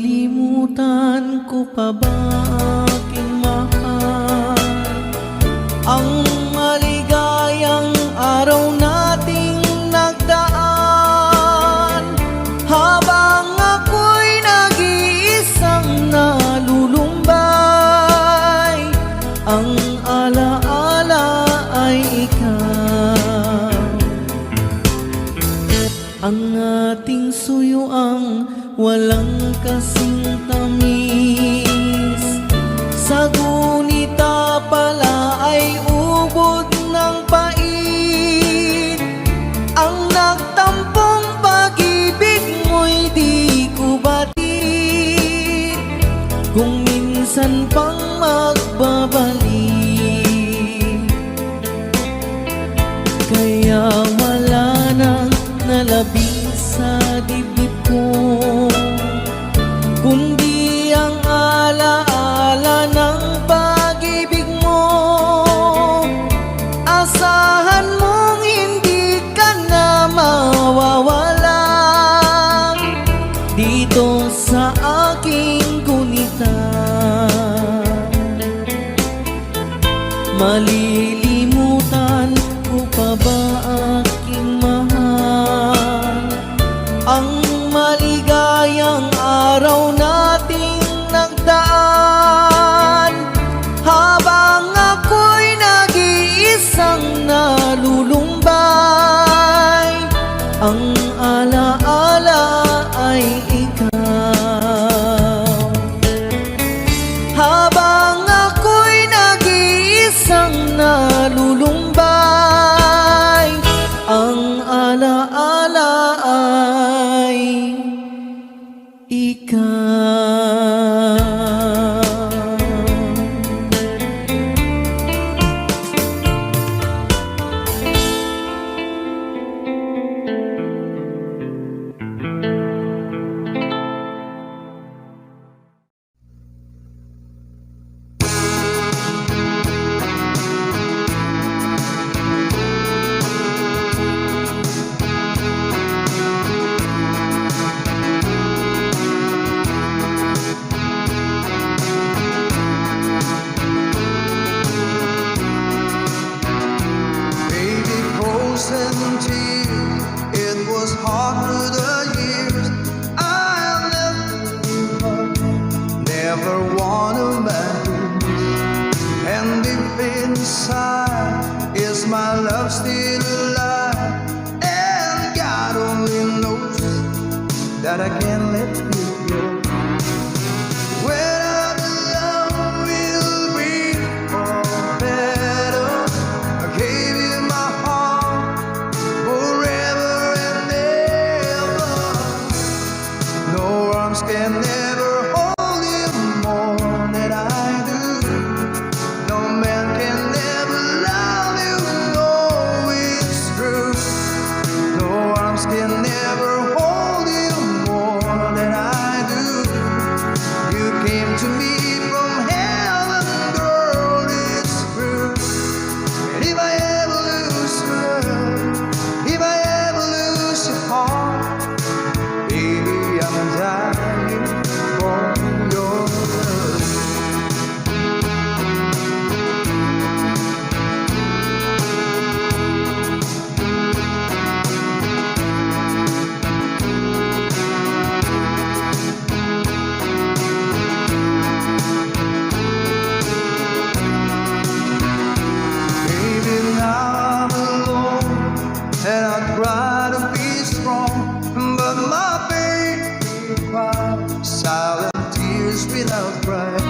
Malilimutan ko pa ba aking mahal ang maligayang araw nating nagdaan, habang ako'y nag-iisang nalulumbay. Ang alaala ay ikaw, ang ating suyuang walang kasing tamis. Sa gunita pala ay ubod ng pait. Ang nagtampong pag-ibig mo'y di ko batid, kung minsan pang magbabalik. Kaya wala nang nalabing sa dibdib ko, kundi ang alaala ng pag-ibig mo. Asahan mong hindi ka na mawawala dito sa aking gunita. Malilimutan ko pa ba aking mahal ang maligayang araw nating nagdaan, habang ako'y nag-iisang nalulumbay. Ang alaala ay ikaw, habang ako'y nag-iisang nalulumbay. Ang alaala ay ikaw. It was hard through the years. I never wanted back. And deep inside, is my love still alive? And God only knows that I can't let you go. When our love will be for better, I gave you my heart forever and ever. No arms can never hold you more than I do. No man can never love you, no, it's true. No arms can never hold you more than I do. You came to me from heaven, girl, it's true. And if I ever lose love, if I ever lose your heart, baby, I'm dying for your love. Baby, now I'm alone, and I try to be strong, but my baby cries silent tears without crying,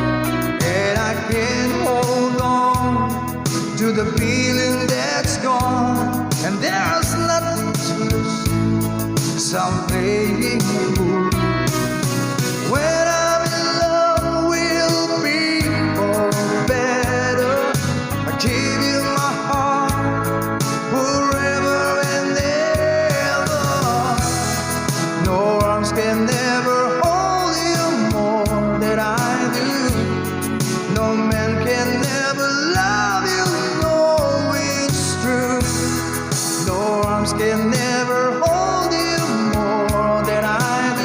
and I can't hold on to the feeling that's gone, and there's nothing to lose, so I'm playing the fool. When I'm in love, we'll be for better. I give you my heart forever and ever. No arms can never hold you more than I do. No man can never love you, no, it's true. No arms can never hold you more than I do.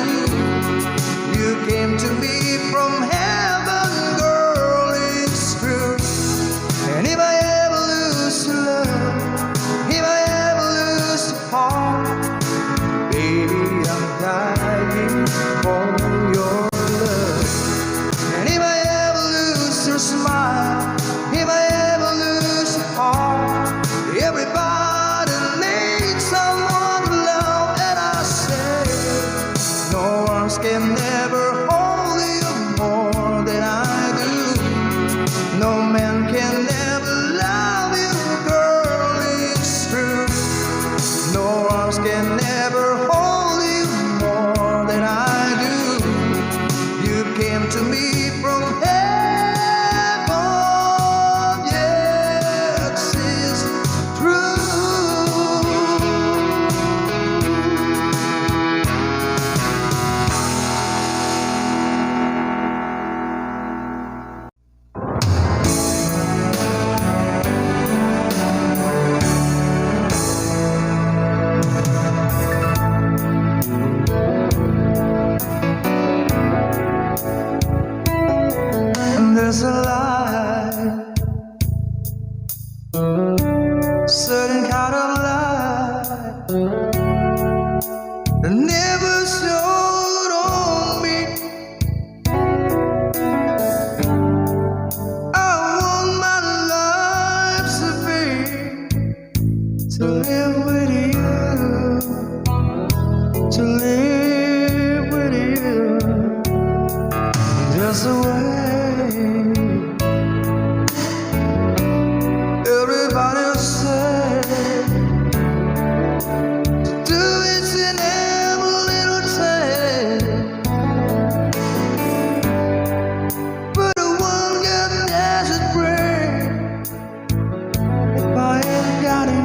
there's a light, certain kind of light that never showed on me. I want my life to be, to live with you, to live with you. There's a way everybody said to do it in every little thing, but the one get desert break if I ain't got you,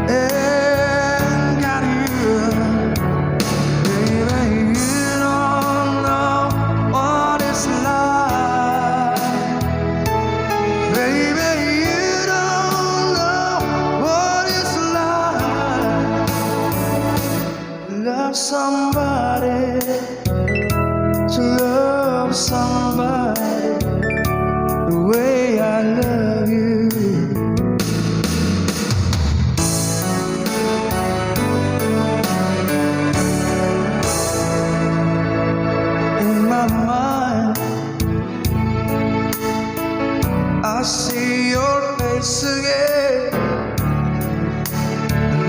ain't got you. Baby, you don't know what it's like. Baby, you don't know what it's like to love somebody, to love somebody the way I love you. In my mind, I see your face again.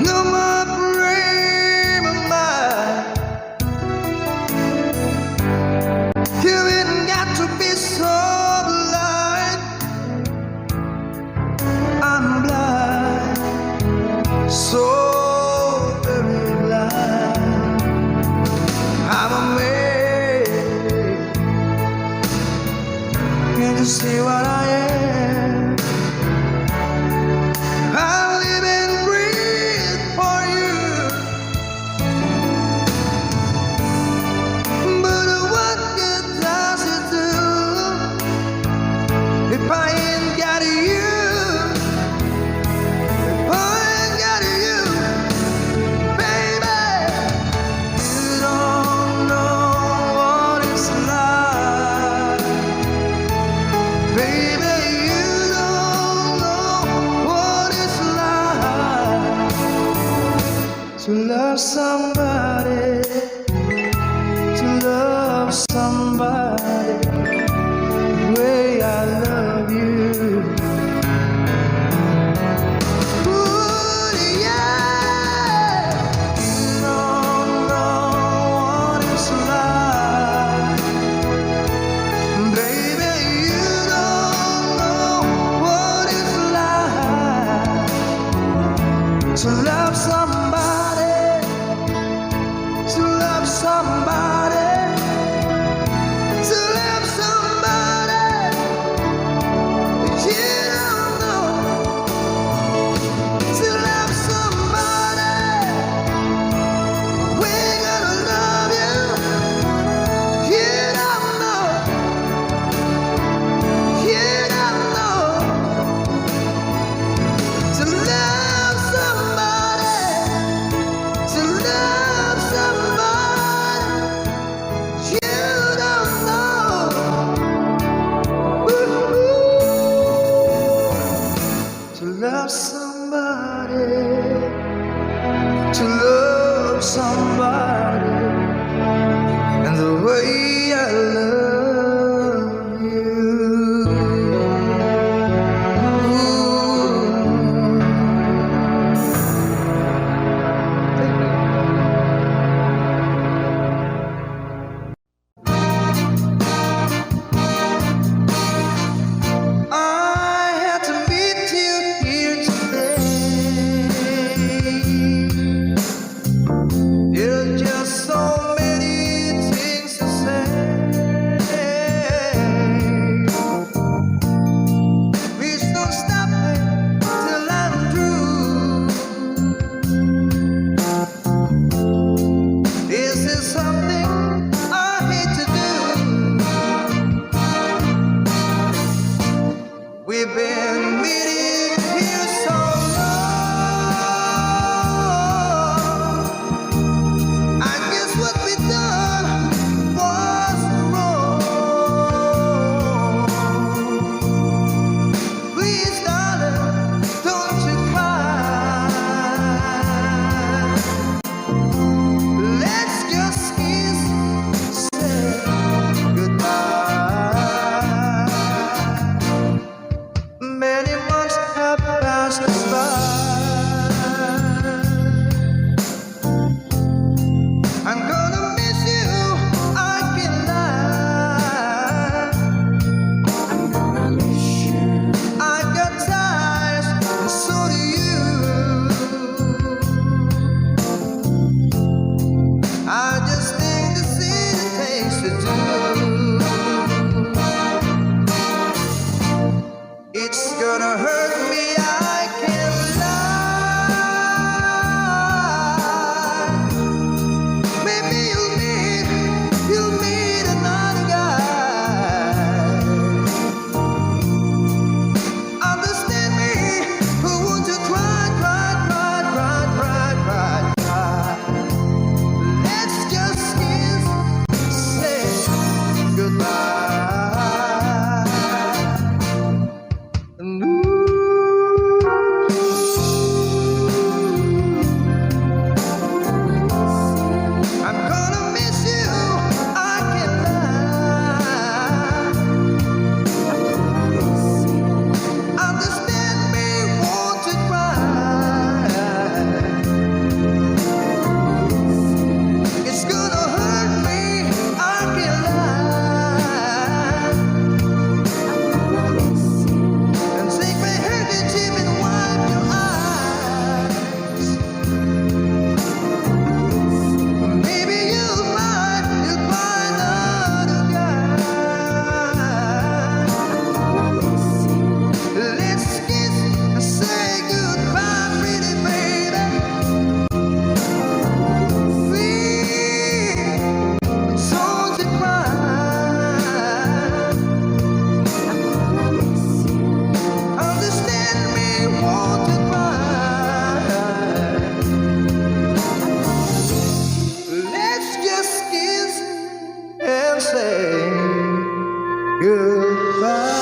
No more frame of mind. You ain't got to be so blind. I'm blind, so very blind. I'm a man. Can't you see what I am? I live and breathe for you. But what good does it do if I ain't got you? If I ain't got you, baby, you don't know what it's like. Baby, to say goodbye.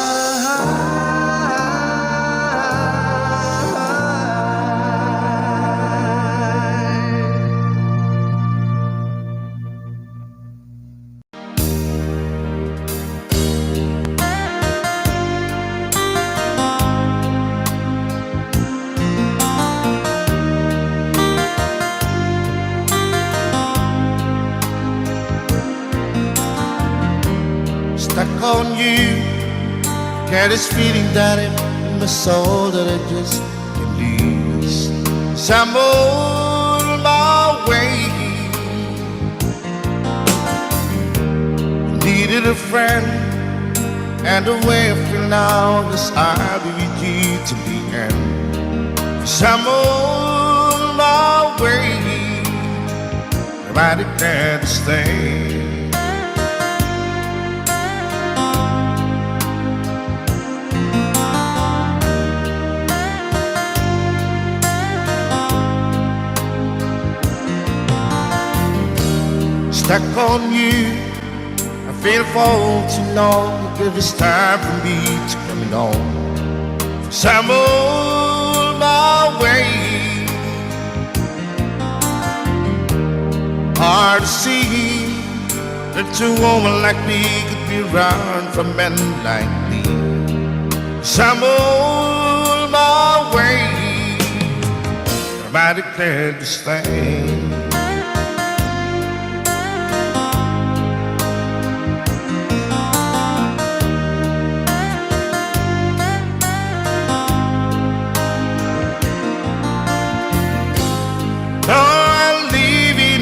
Stuck on you, got this feeling down in my soul that I just can't lose. So I'm on my way. Needed a friend, and the way I feel now is I'll be with you to the end. So I'm on my way, I declare to stay. Stuck on you, I feel for too long. Give it's time for me to come on. So I'm on my way. Hard to see that a woman like me could be around for men like me. So I'm on my way. I declare to stay.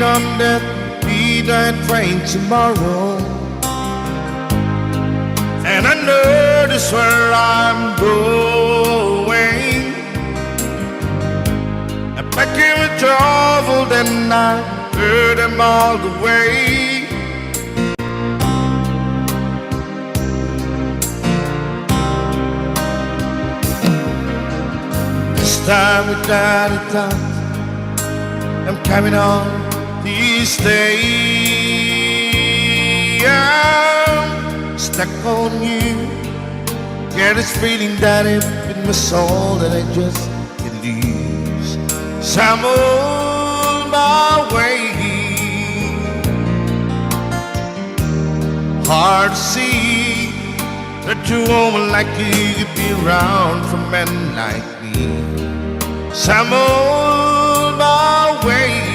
On that midnight train tomorrow, and I know this where I'm going. I'm packing with trouble, then I heard them all the way. This time without a doubt, I'm coming on. These days I'm stuck on you. Get this feeling down in my soul that I just can't lose. So I'm on my way. Hard to see that a woman like you could be around for men like me. So I'm on my way.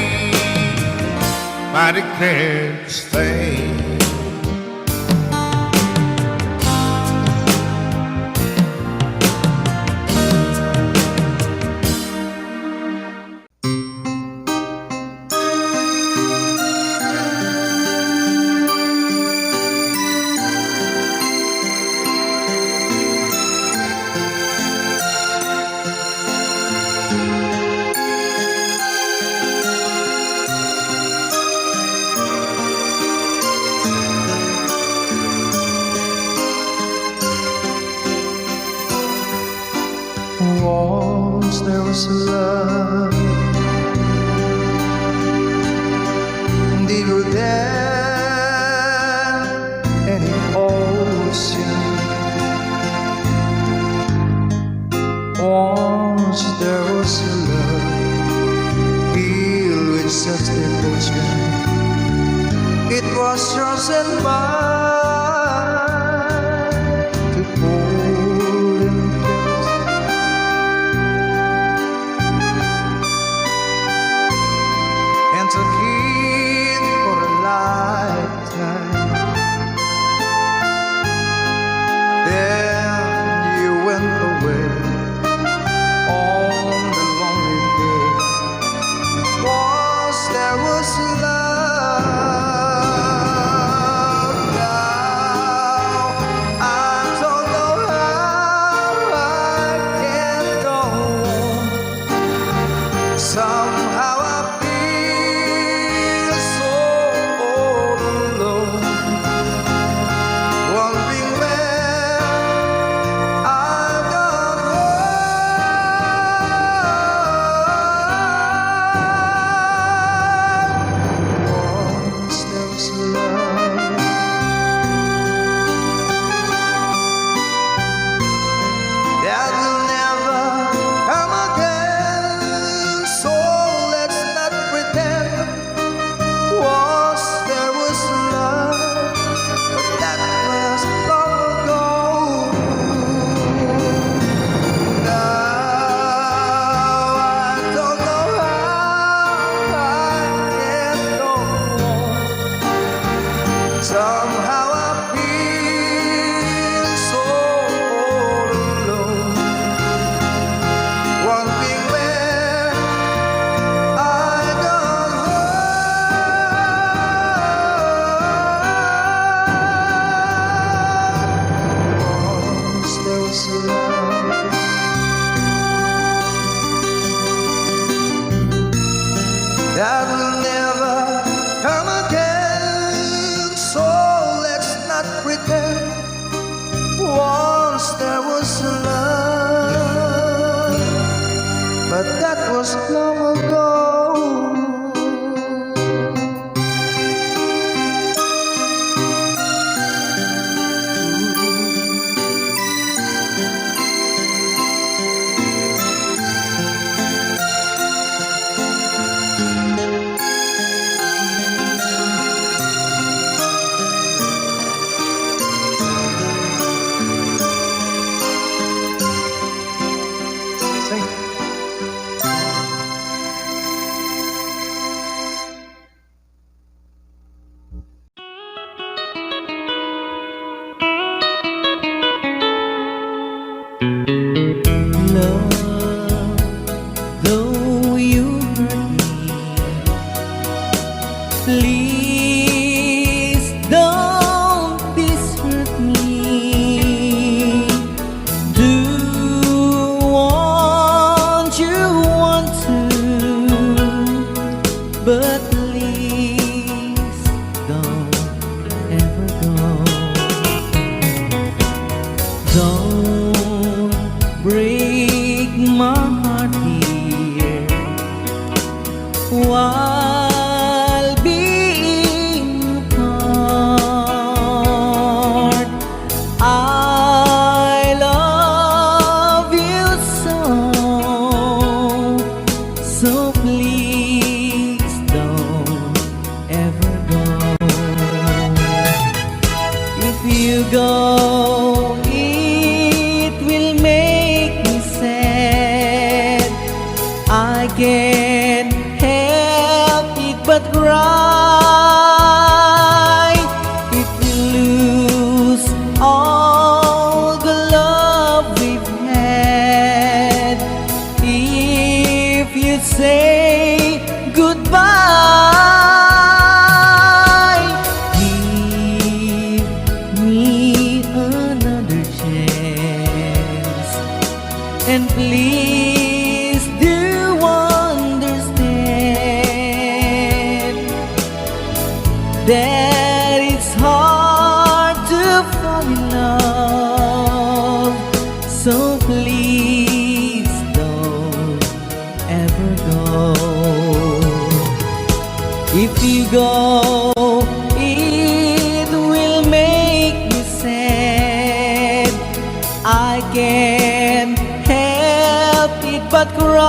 I declare to stay. Once there was a love deeper than any ocean. Once there was a love filled with such devotion. It was yours and mine to hold in place. To keep for a lifetime. Then you went away on the lonely day. Was there was love, Somehow I feel so all alone, wondering where I got hurt. Once there was a love that will never come again. So let's not pretend. Once there was a love, but that was long ago. Sing. Love, though you hurt me, please don't desert me. Do want you want to, but please don't ever go. Don't break my heart here while being apart. I love you so please don't ever go. If you go, it will make me sad. I can't help it but cry. If we lose all the love we've had, if you say goodbye, give me another chance, and please do understand that it's hard to fall in love. So please don't ever go. If you go, it will make me sad. I can't help it but cry.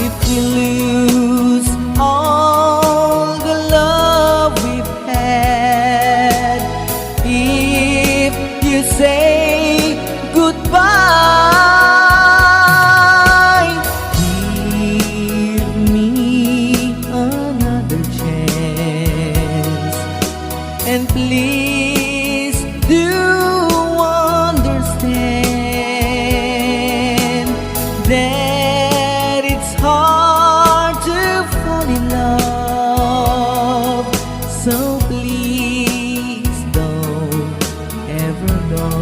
If we lose all the love we've had, if you say goodbye, give me another chance, and please do understand that it's hard to fall in love. So please don't ever go.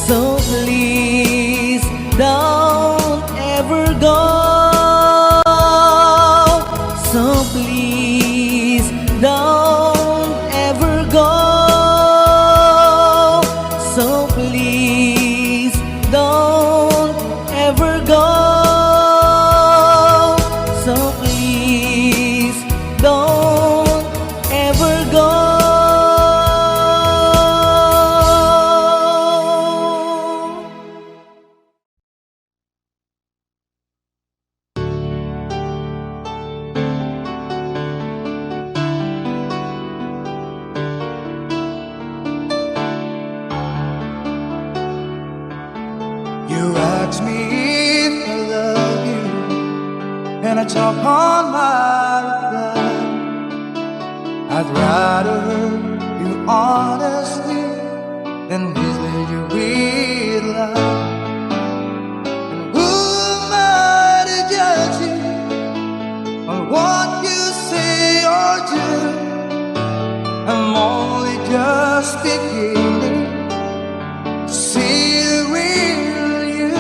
So please don't ever go. So please don't ever go. So please don't ever go. So please don't ever go. You ask me if I love you, and I talk on my I'd rather hurt you honestly than mislead you with love. And who am I to judge you on what you say or do? I'm only just beginning to see the real you.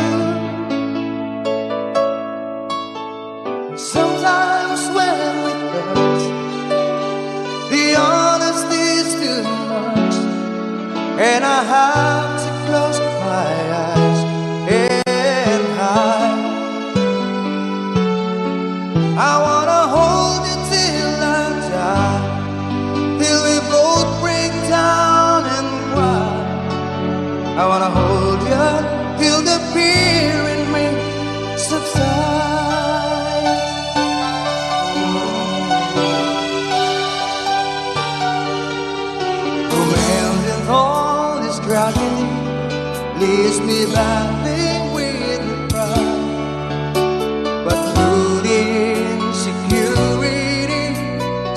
Sometimes when we touch, the honesty's too much, and I have to close my eyes and hide. I wanna hold you till I die, till we both break down and cry. I wanna hold you till the fear in me subsides. Romance and all this tragedy leaves me battling with the pride, but through the insecurity,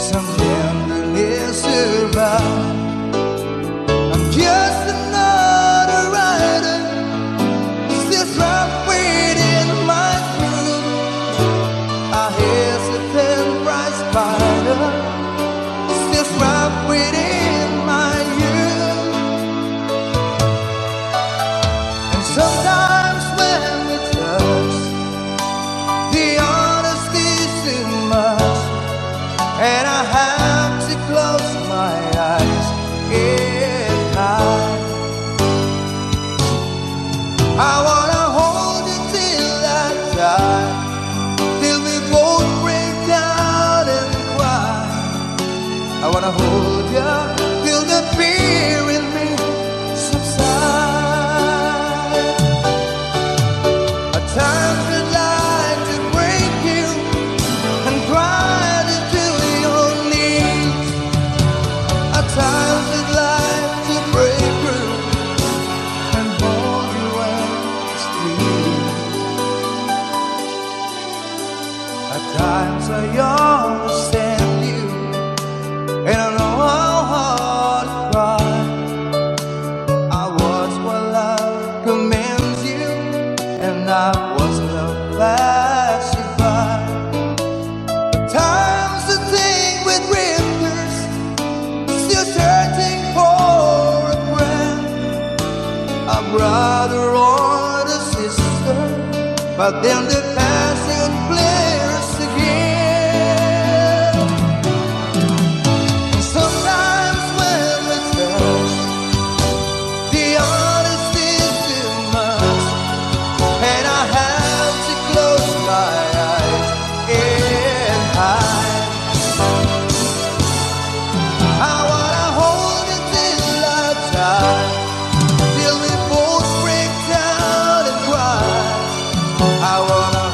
some tenderness survives. I'm just another rider, still trapped within my crew, a hesitant prize fighter, still trapped within my youth. And sometimes when we touch, the honesty's too much, and I have to close my eyes and hide. I wanna hold you till I die, till we both break down and cry. I wanna hold you till the fear in me subsides. At times I'd like to break you and cry into your knees. At times I'd like to break through and hold you and squeeze. At times I understand you, and I know how hard to cry. I was what love commands you, and I was love pacified. But times to think with drifters, still searching for a friend, a brother or a sister, but then the passion flares again. And sometimes when we touch, the honesty's too much, and I have to close my eyes and hide. I wanna hold you till I die, till we both break down and cry. I wanna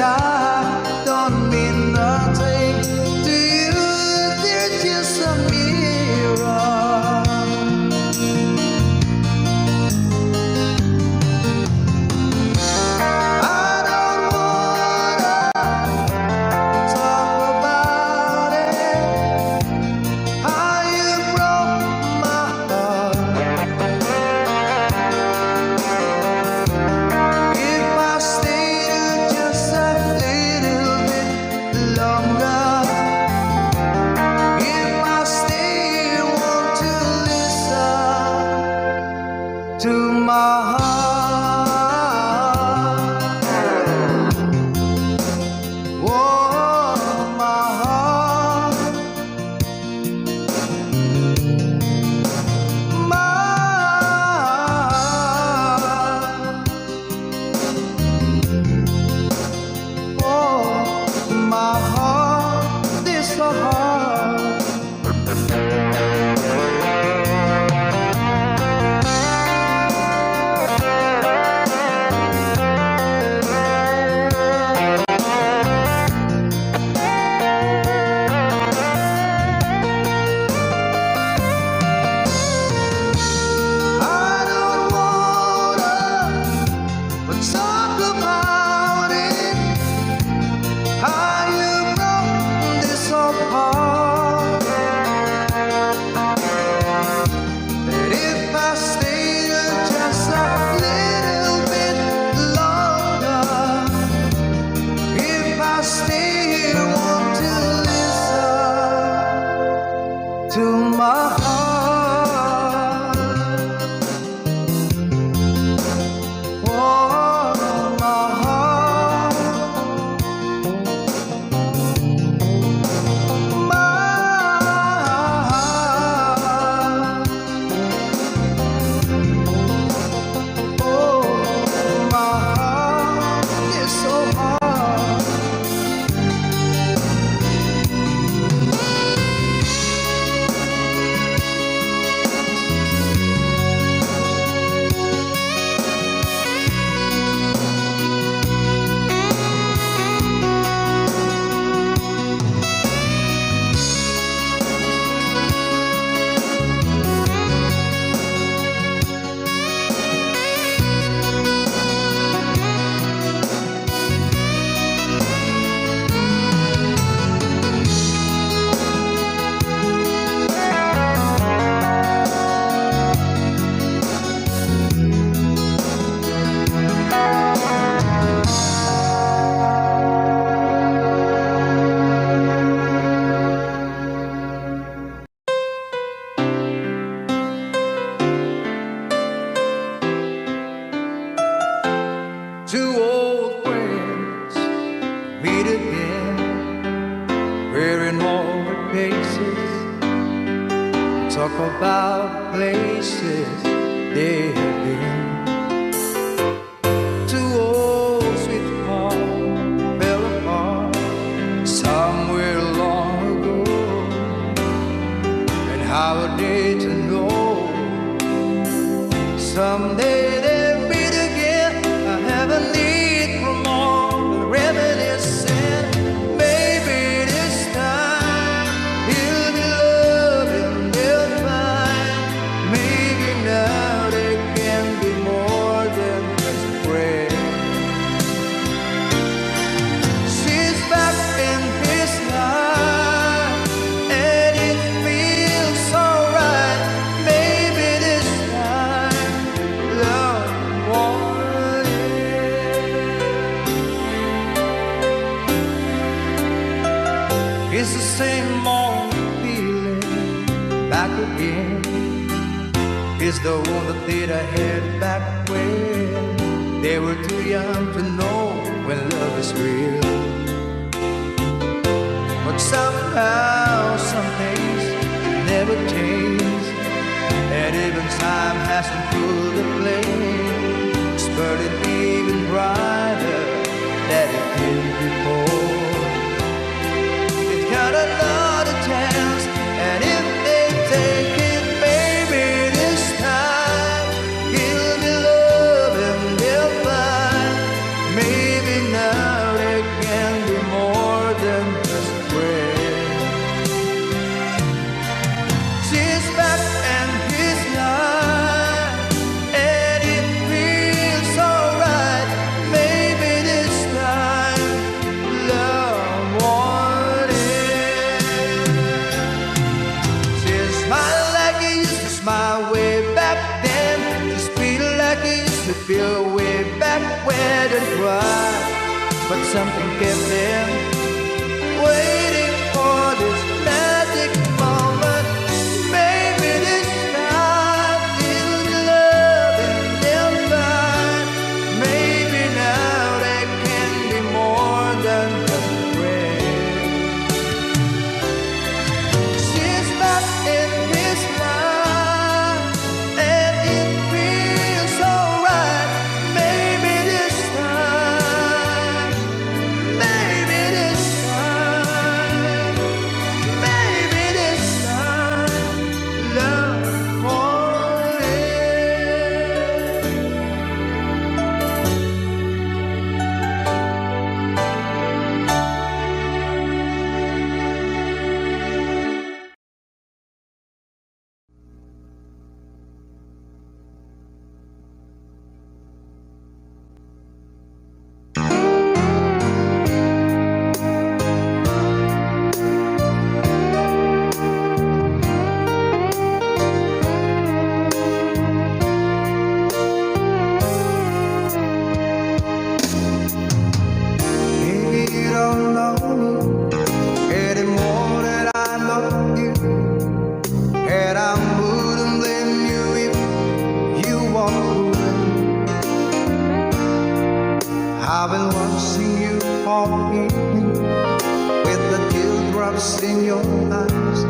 sky don't mean nothing to you. They're just a mirror. I don't wanna talk about it, how you broke my heart. If I stayed just a little bit longer, if I stay, won't you listen to my heart? Oh, my heart, my heart. Oh, my heart is so hard. I don't wanna talk about it, how you broke this apart. And if I stayed just a little bit longer, if I stay here, won't you listen to my heart? Oh, my heart, my heart. Oh, my heart is so hard. Two old friends meet again, wearing all the faces, talk about places they have been. Two old sweethearts fell apart somewhere long ago, and how are they to know someday they'll meet again? I have a need for more reminiscing. Maybe this time he'll be loving, they'll find. Maybe now they can be more than just a friend. She's back in his life, and it feels so right. Maybe this time love won't end. It's the same old feeling back again. It's the one that I had back when they were too young to know when love is real. But somehow some things never change, and even time hasn't put the flame. It's burning even brighter than it did before. It's got another chance, and if they take it, baby, this time he'll be loving, they'll find. Maybe now they feel way back wet and dry. But something kept them waiting for this magic moment. Maybe this time it'll be love and they'll find. Maybe now they can be more than just friends. She's not in his mind, and it feels so right. Maybe this time, maybe this time, maybe this time, love for Maybe you don't know me anymore than I know you, and I wouldn't blame you if you walk away. I've been watching you all evening with the teardrops in your eyes,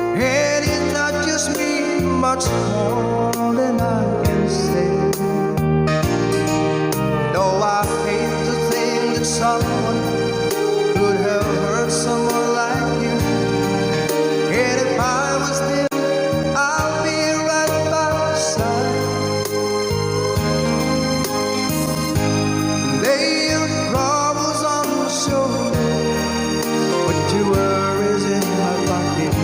and it touches me much more than I can say. No, I hate to think that someone could have hurt someone like you. And if I was there, I'll be right by your side. Lay your troubles on my shoulder, put your worries in my pocket.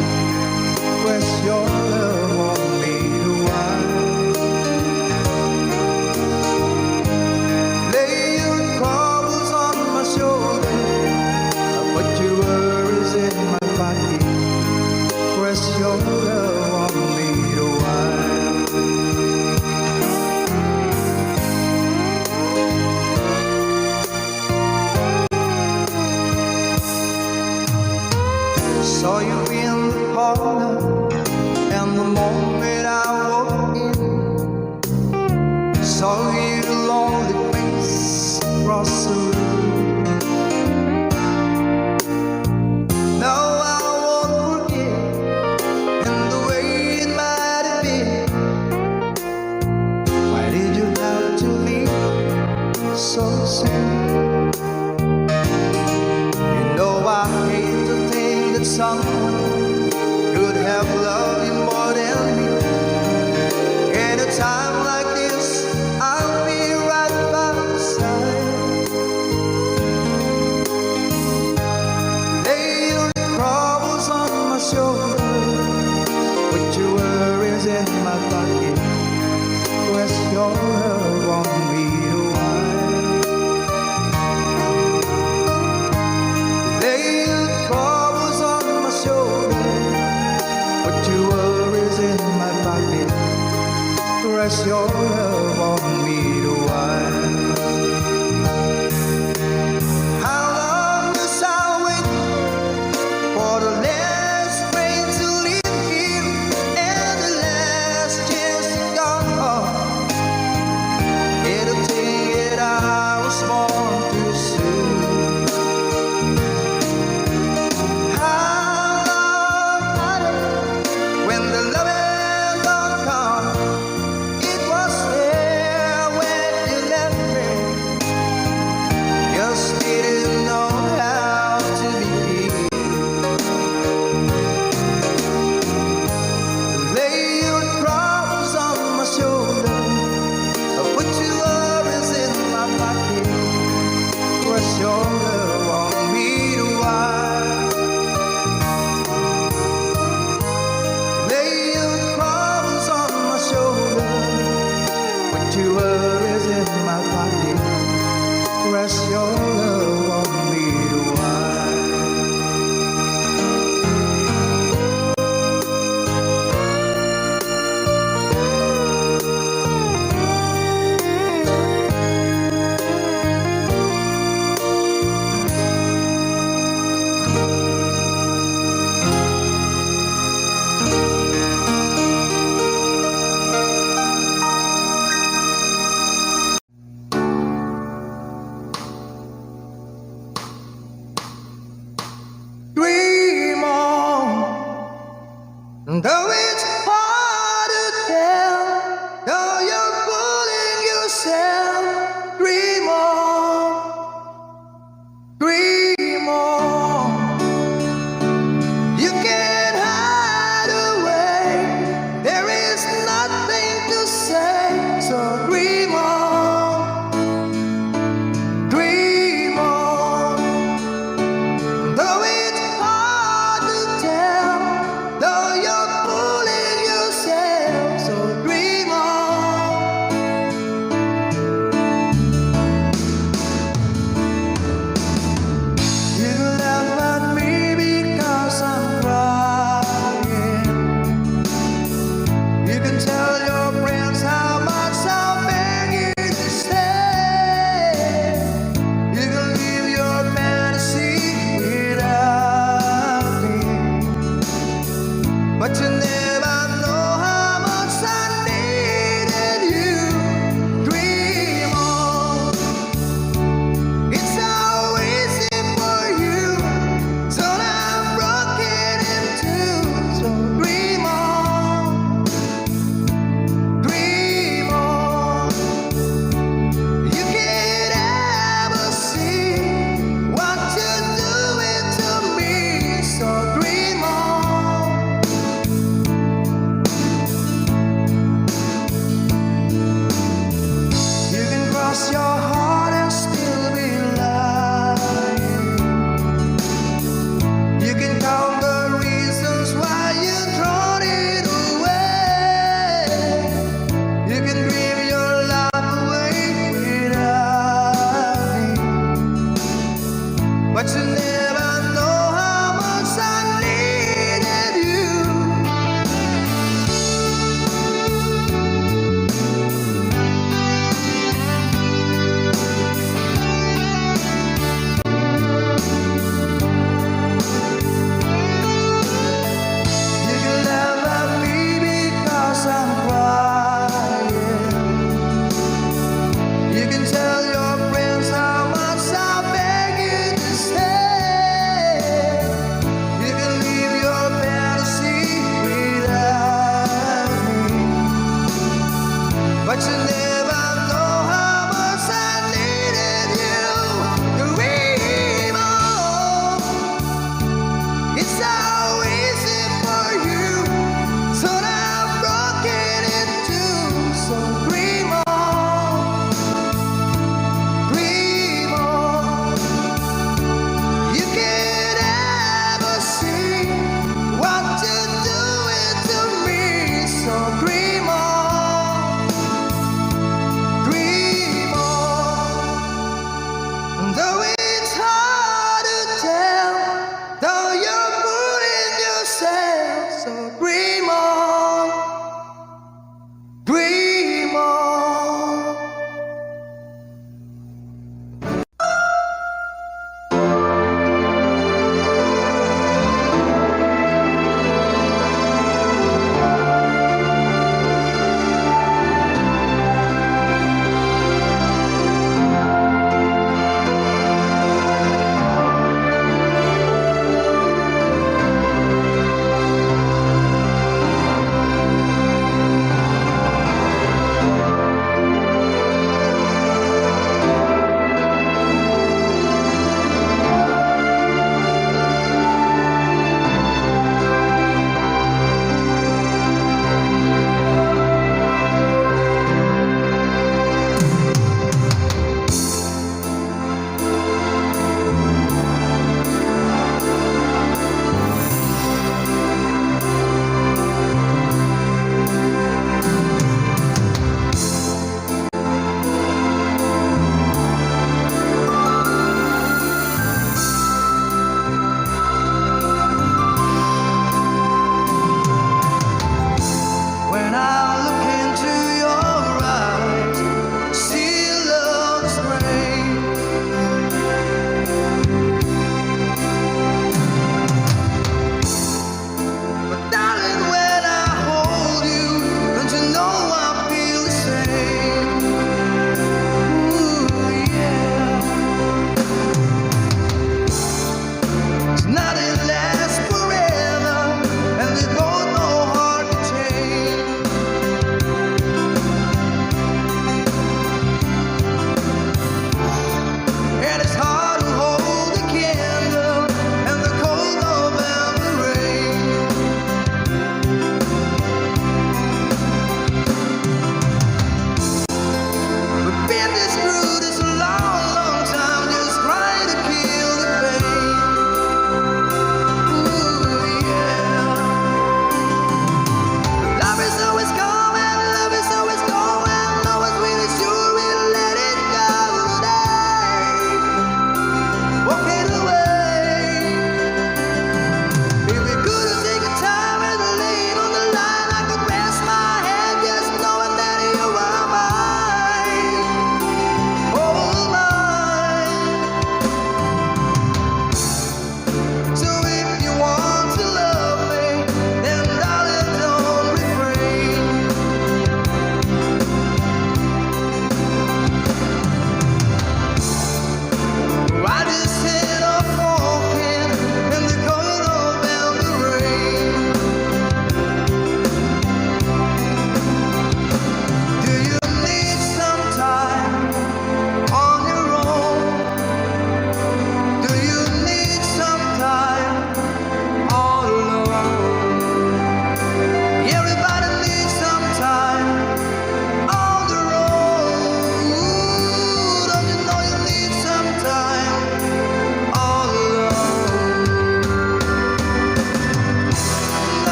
Press your love on me to wine. Lay your troubles on my shoulder, put your worries in my pocket. Press your love on me to wine. Saw you in the parlor, and the moment I walked in, saw your lonely face across the room. Now I won't forget, and the way it might have been. Why did you have to leave so soon? You know I hate to think that someone could have loved you more than me. At a time like this, I'll be right by your side. Lay your troubles on my shoulder, put your worries in my pocket. Press your love on me to wine. Lay your troubles on my shoulder, put your worries in my pocket. Press your love on me to wine. How long must I wait for the last train to leave here and the last chance to go? It'll take it I was born too soon. How long, honey, when the loving don't come? It was there but you never know how much I needed you. Dream on. It's so easy for you, so now I'm broken in two. So dream on, dream on. You can't ever see what you're doing to me. So dream on,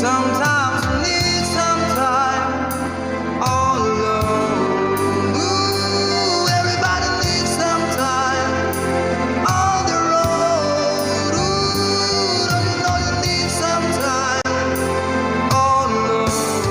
Sometimes you need some time all alone. Ooh, everybody needs some time on the road. Ooh, don't you know you need some time all alone?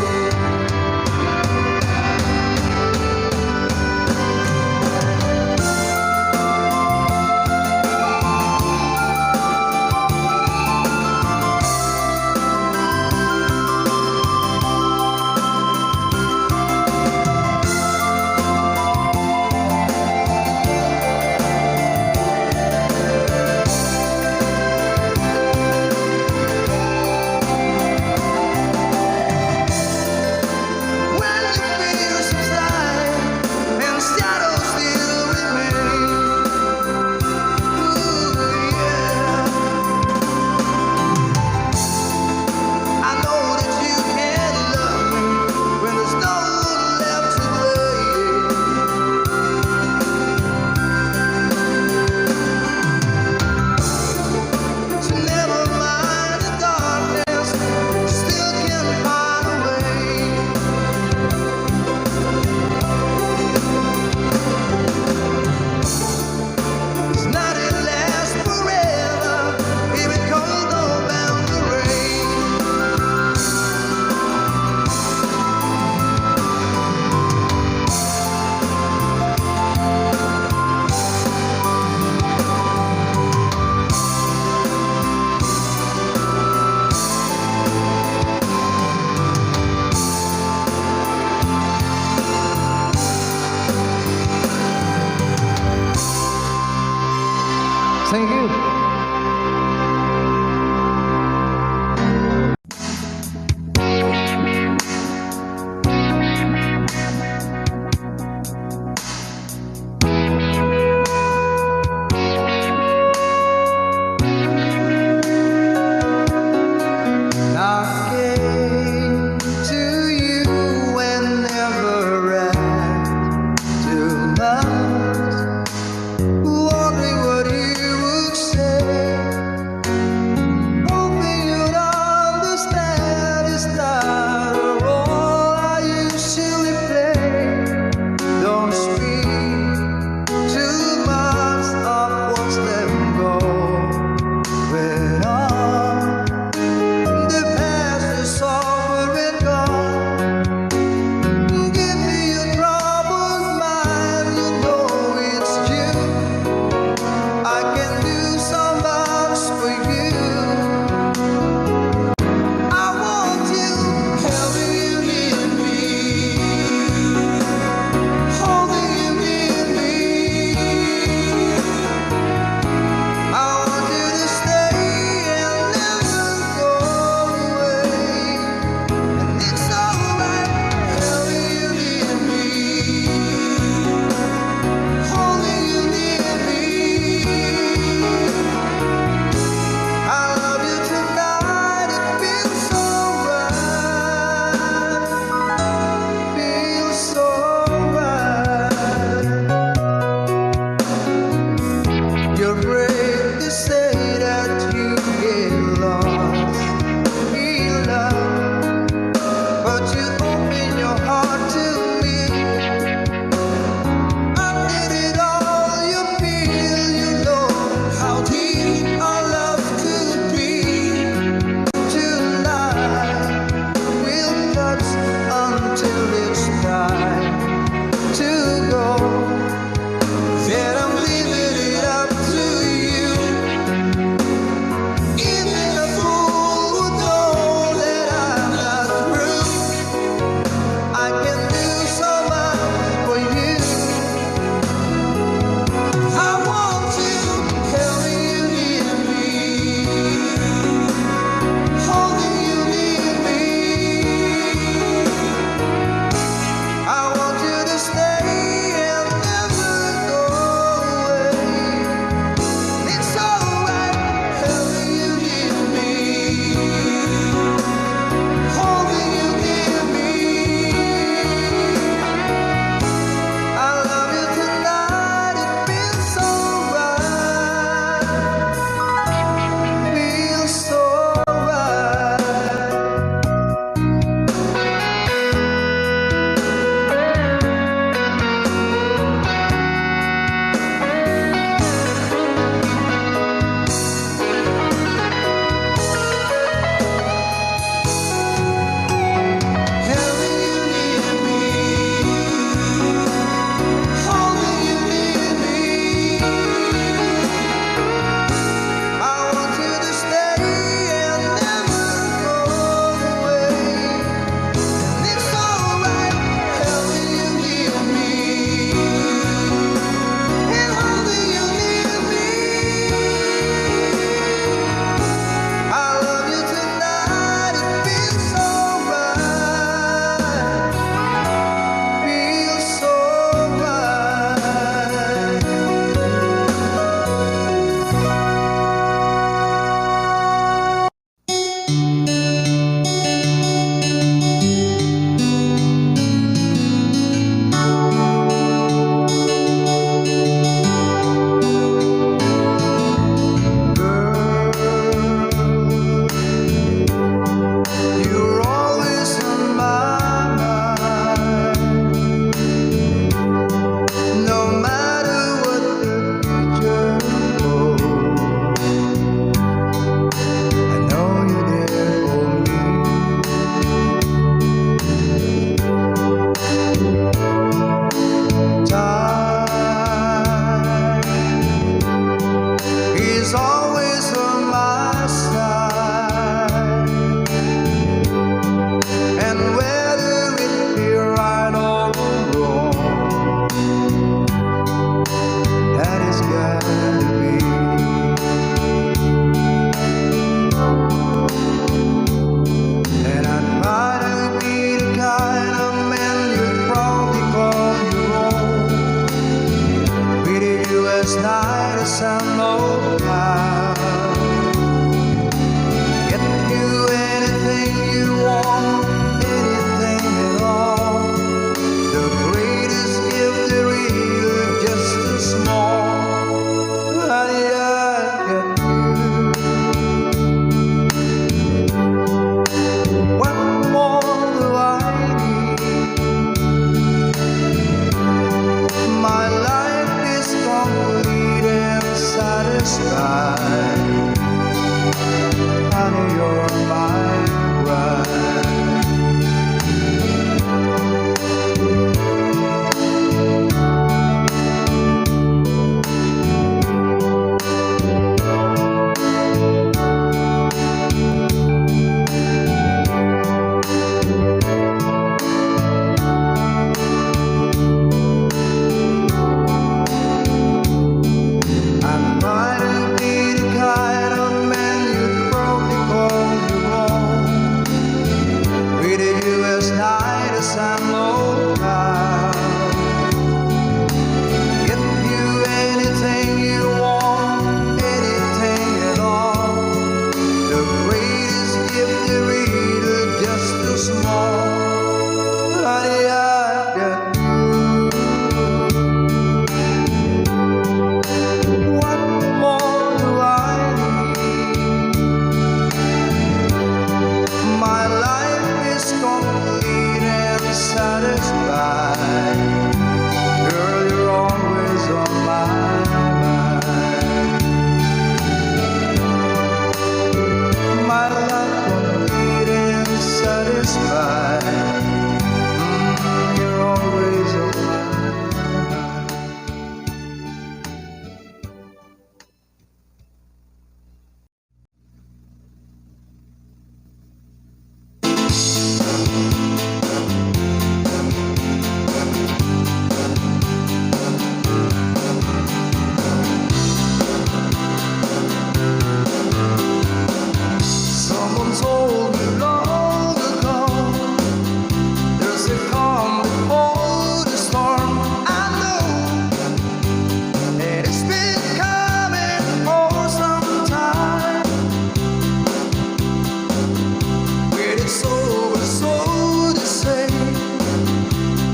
it's over, so to say.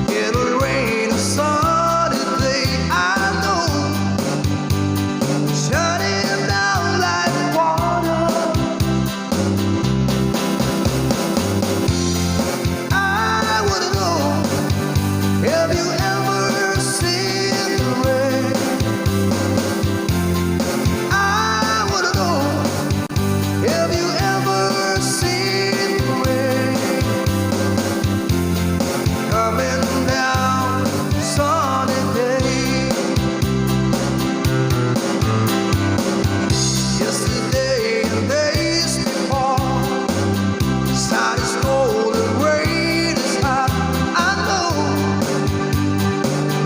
It'll rain a sunny day, I know. Shut him down like water. I wouldn't know if you ever seen the rain. I wouldn't know if you ever seen the rain coming down sunny day. Yesterday and days before, sun is cold and rain is hot. I know,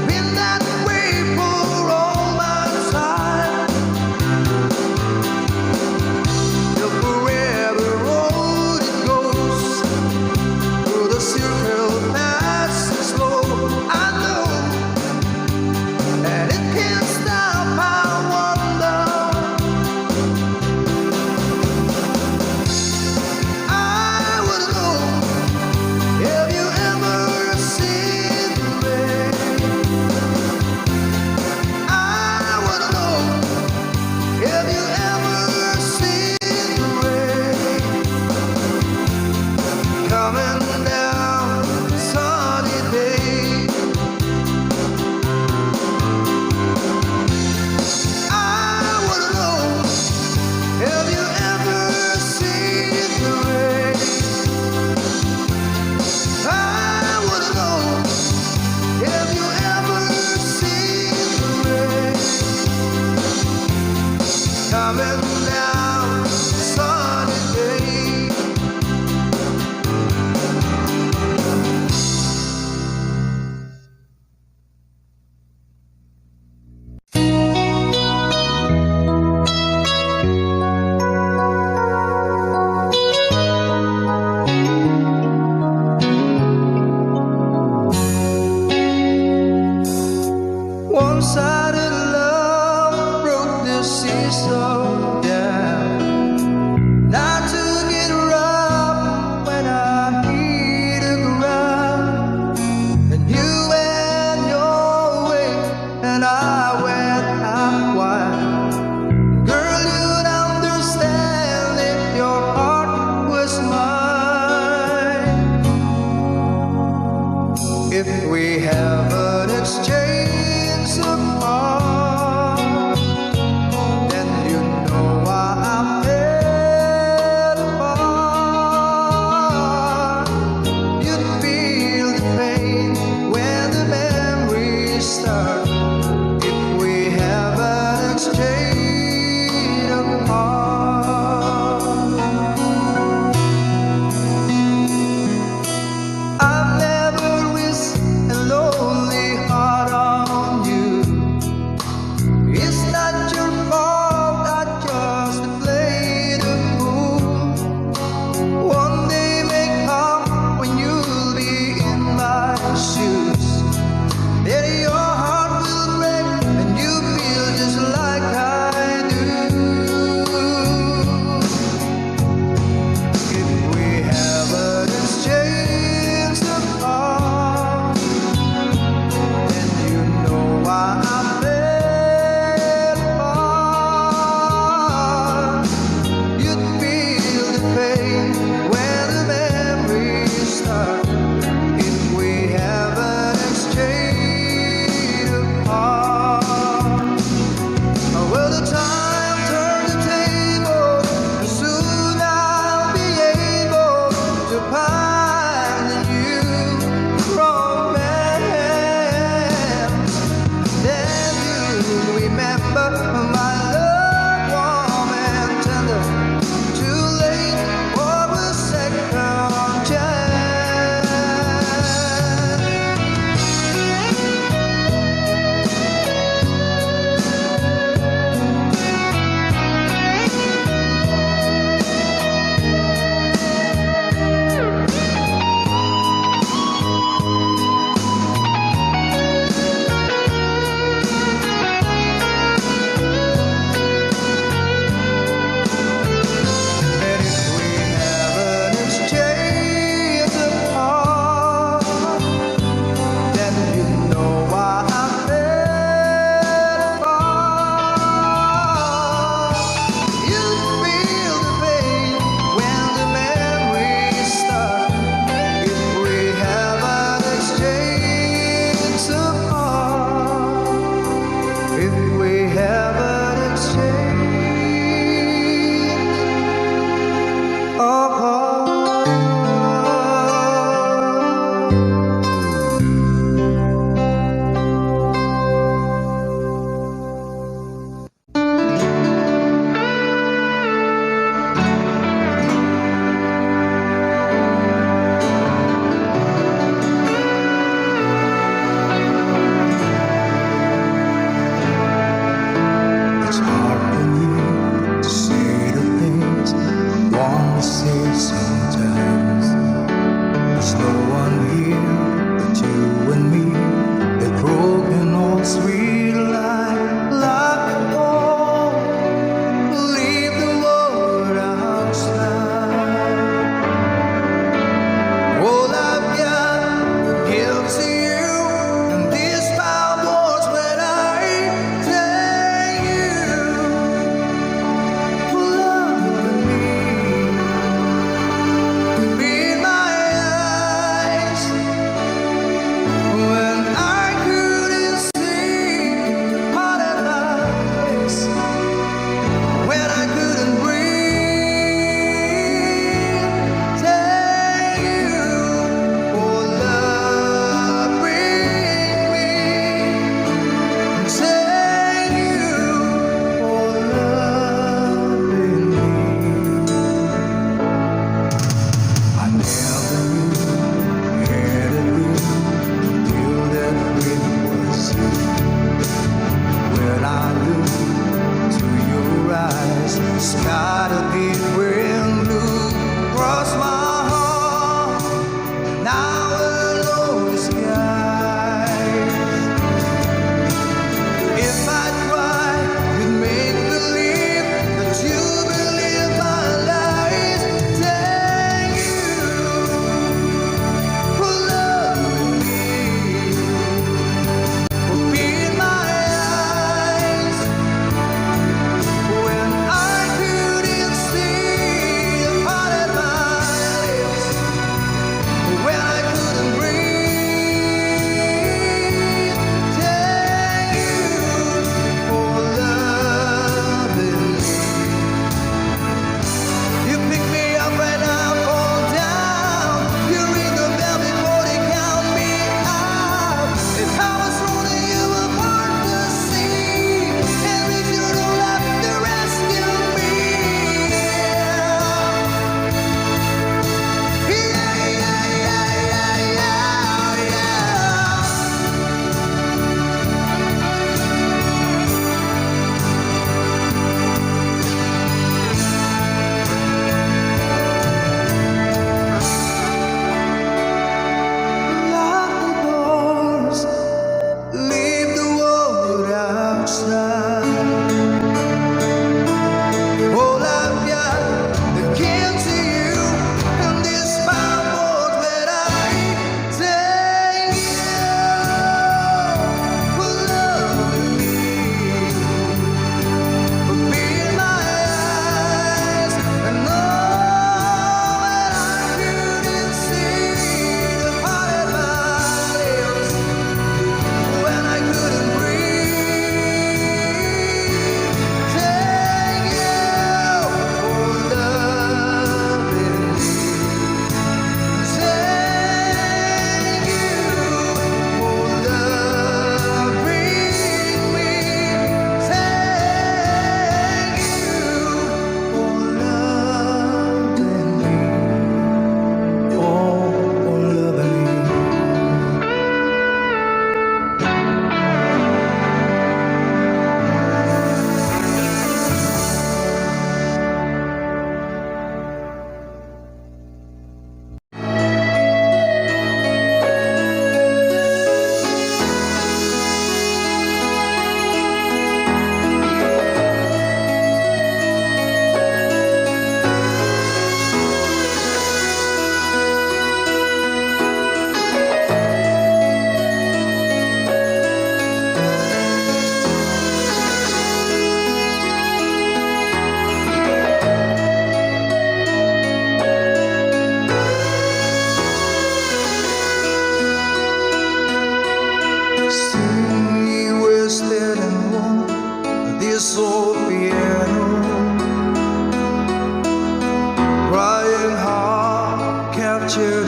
been that way for all my time. The forever road it goes, through the circle passing slow. I know, and it can't stop. I wonder. I would know if you ever seen the rain. I would know if you ever seen the rain coming down sunny day. I would know if you ever seen the rain. I would know if you ever seen the rain coming down sunny day. One-sided love broke the seesaw down. Not to get rough when I hit the ground. And you went your way and I went out wide. Girl, you'd understand if your heart was mine. If we haven't exchanged a part, then you know why I fell apart. You'd feel the pain when the memories start. If we haven't exchanged a part, I've never wished a lonely heart on you. It's not your fault, I just played a fool. One day may come when you'll be in my shoes. Then your heart will break and you feel just like I do. If we haven't exchanged a part, then you know why I fell apart. You'd feel the pain when the memories start. If we haven't exchanged a part, will the time turn the table, and soon I'll be able to find a new romance. Then you'll remember my love, warm and tender. Too late for a second chance.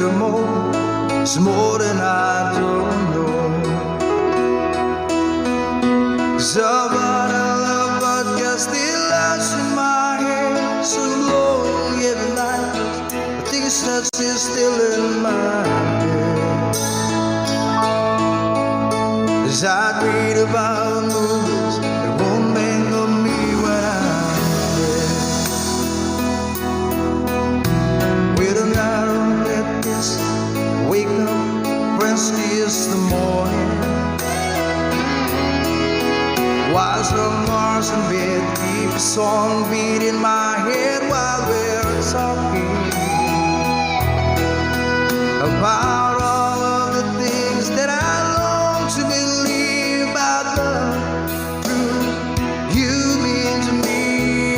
more. It's more than I don't know. Somebody I love but gets still lies in my head. So long every night, I think it's not still in my head. As I read about the movies that won't think of me when I'm dead. With a narrow let this wake up, Wednesday is the morning. While some Mars in bed, keep a song beat in my head while we're talking about all of the things that I long to believe about love. True, you mean to me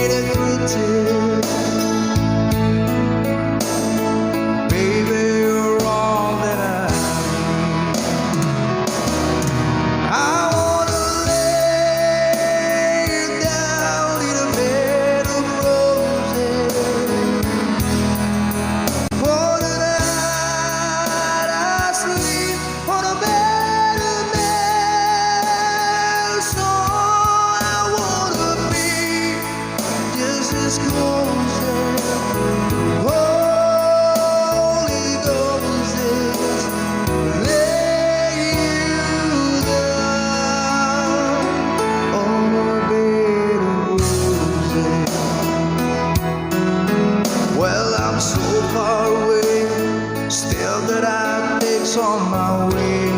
the truth. Baby, you're all that I need. I wanna lay you down in a bed of roses. For the night I sleep on a bed of nails. So I wanna be just as close as Holy Ghost is. Lay you down on a bed of roses. Well, I'm so far away, still that I takes on my way.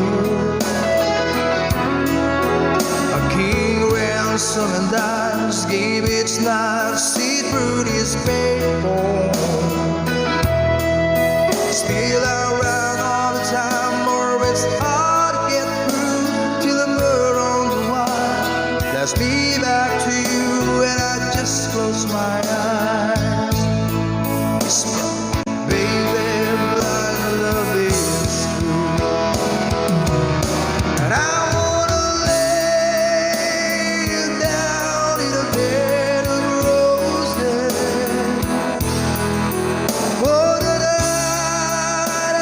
A king ransom and dimes gave its knife, see through this paper. Still around all the time, or it's hard to get through till the murder on the wire. Let's be back to you, and I just close my eyes. Baby, blind love is true, and I wanna lay you down in a bed of roses. For the night I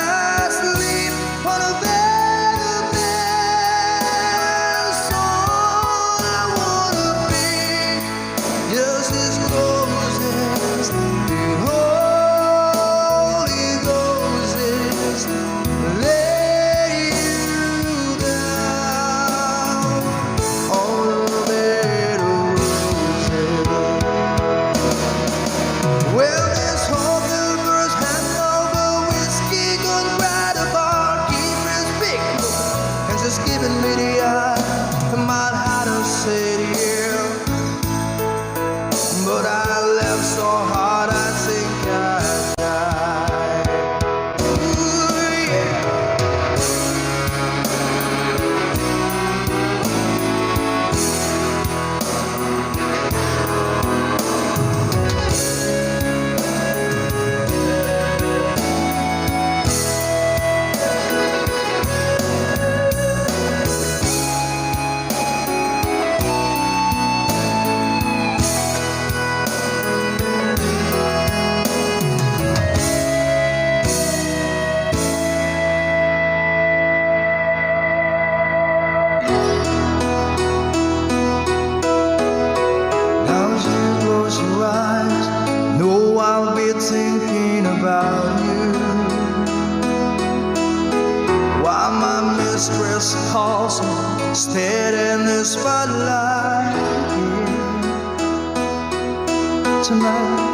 sleep on a bed of nails. So I wanna be just as close as the Holy Ghost is. Lay you down on a bed of roses. Well, this whole first hand over whiskey gone right apart. Keep his big look and just giving me the eye. I might have to say yeah, but I left so hard I think I died. Ooh, yeah. Now as you close your eyes, know I'll be thinking about you. While my mistress calls me, stead in the spotlight. Tonight